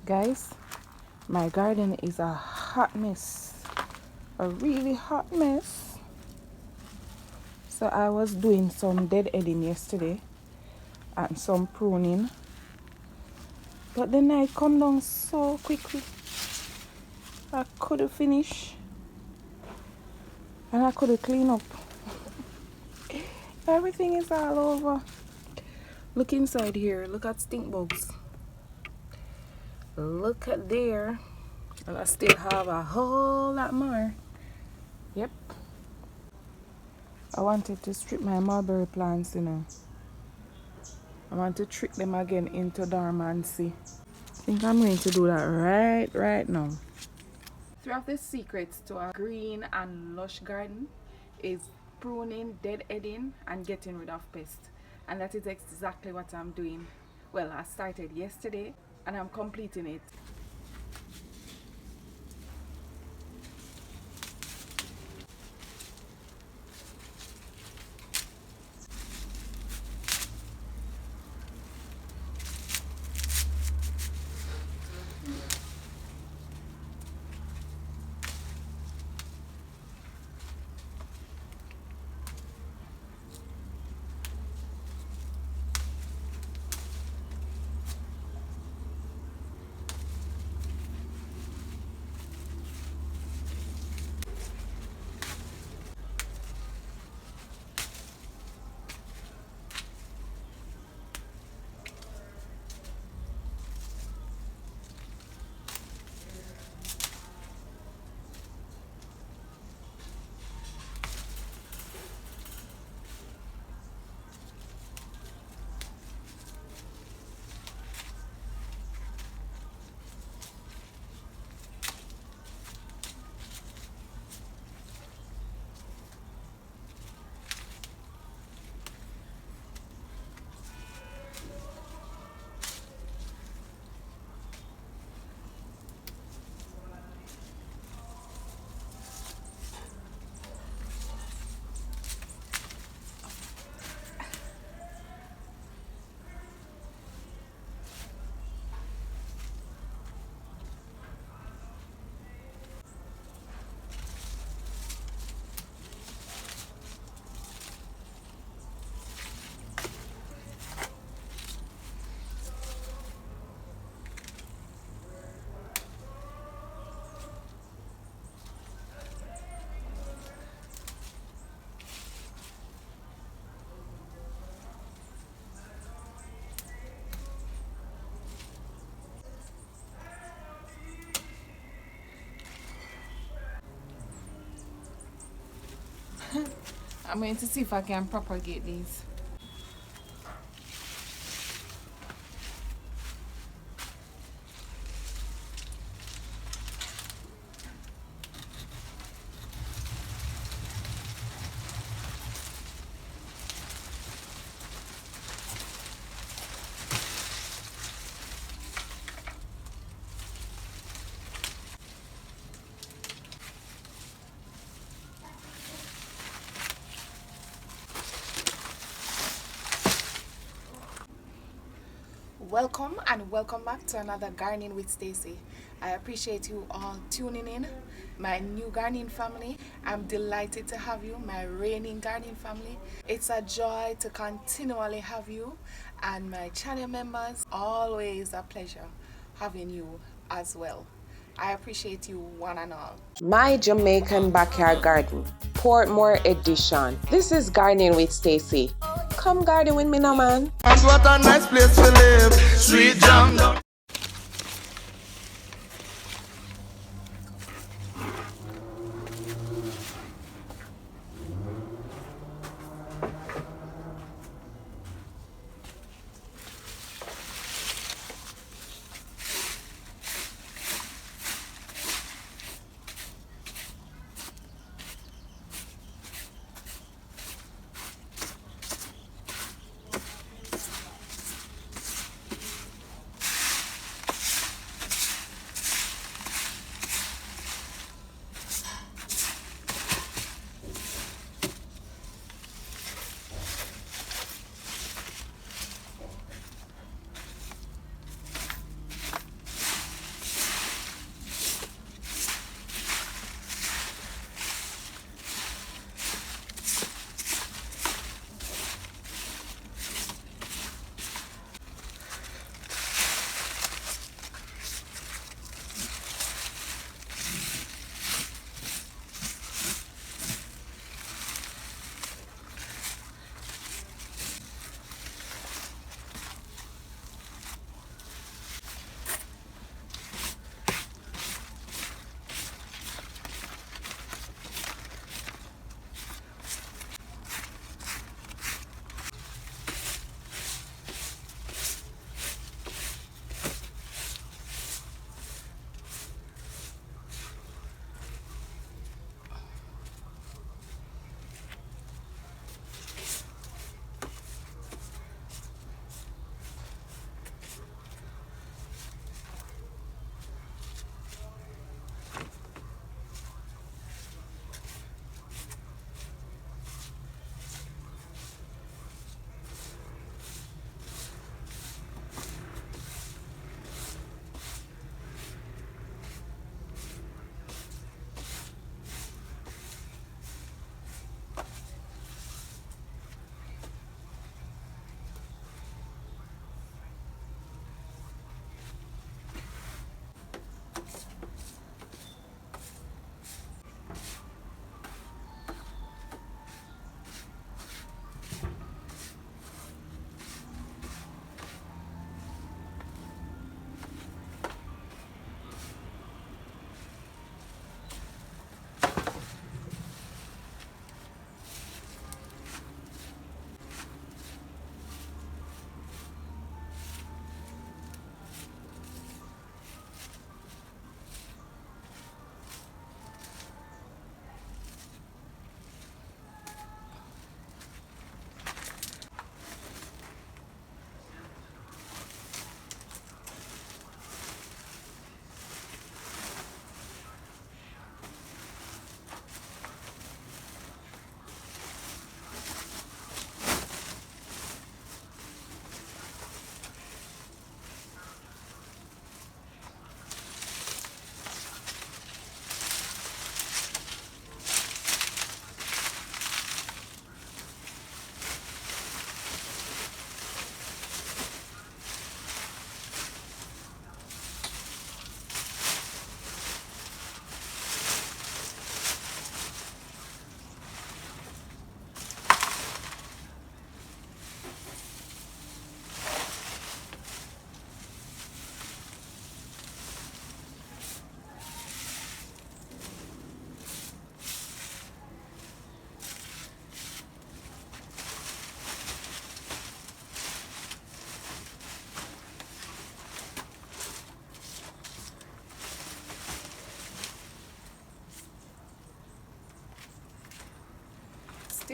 Guys, my garden is a hot mess, a really hot mess. So I was doing some deadheading yesterday and some pruning, but the night come down so quickly. I couldn't finish and I couldn't clean up. Everything is all over. Look inside here, look at stink bugs. Look at there. And I still have a whole lot more. Yep. I wanted to strip my mulberry plants, you know. I want to trick them again into dormancy. I think I'm going to do that right now. Three of the secrets to a green and lush garden is pruning, deadheading, and getting rid of pests. And that is exactly what I'm doing. Well, I started yesterday and I'm completing it. I'm going to see if I can propagate these. Welcome and welcome back to another Gardening with Stacey. I appreciate you all tuning in, my new gardening family. I'm delighted to have you, my reigning gardening family. It's a joy to continually have you, and my channel members, always a pleasure having you as well. I appreciate you one and all. My Jamaican Backyard Garden, Portmore Edition. This is Gardening with Stacey. Come garden with me now, man. And what a nice place to live. Sweet jam down.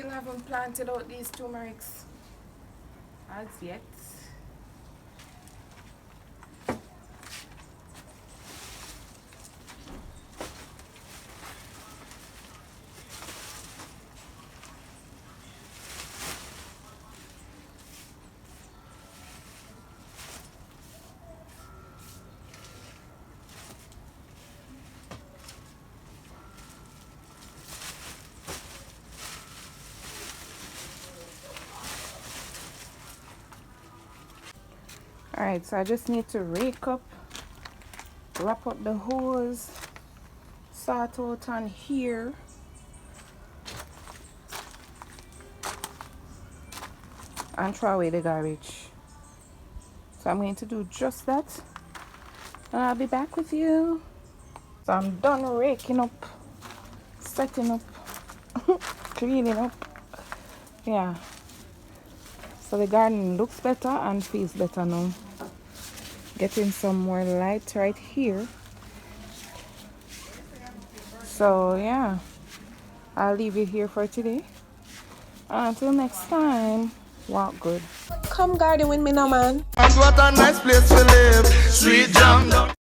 still haven't planted out these turmerics as yet. Alright, so I just need to rake up, wrap up the hose, sort out on here, and throw away the garbage. So I'm going to do just that, and I'll be back with you. So I'm done raking up, setting up, cleaning up. Yeah. So the garden looks better and feels better now. Getting some more light right here. So yeah, I'll leave it here for today. Until next time, walk good. Come garden with me now, man. And what a nice place to live. Sweet jam.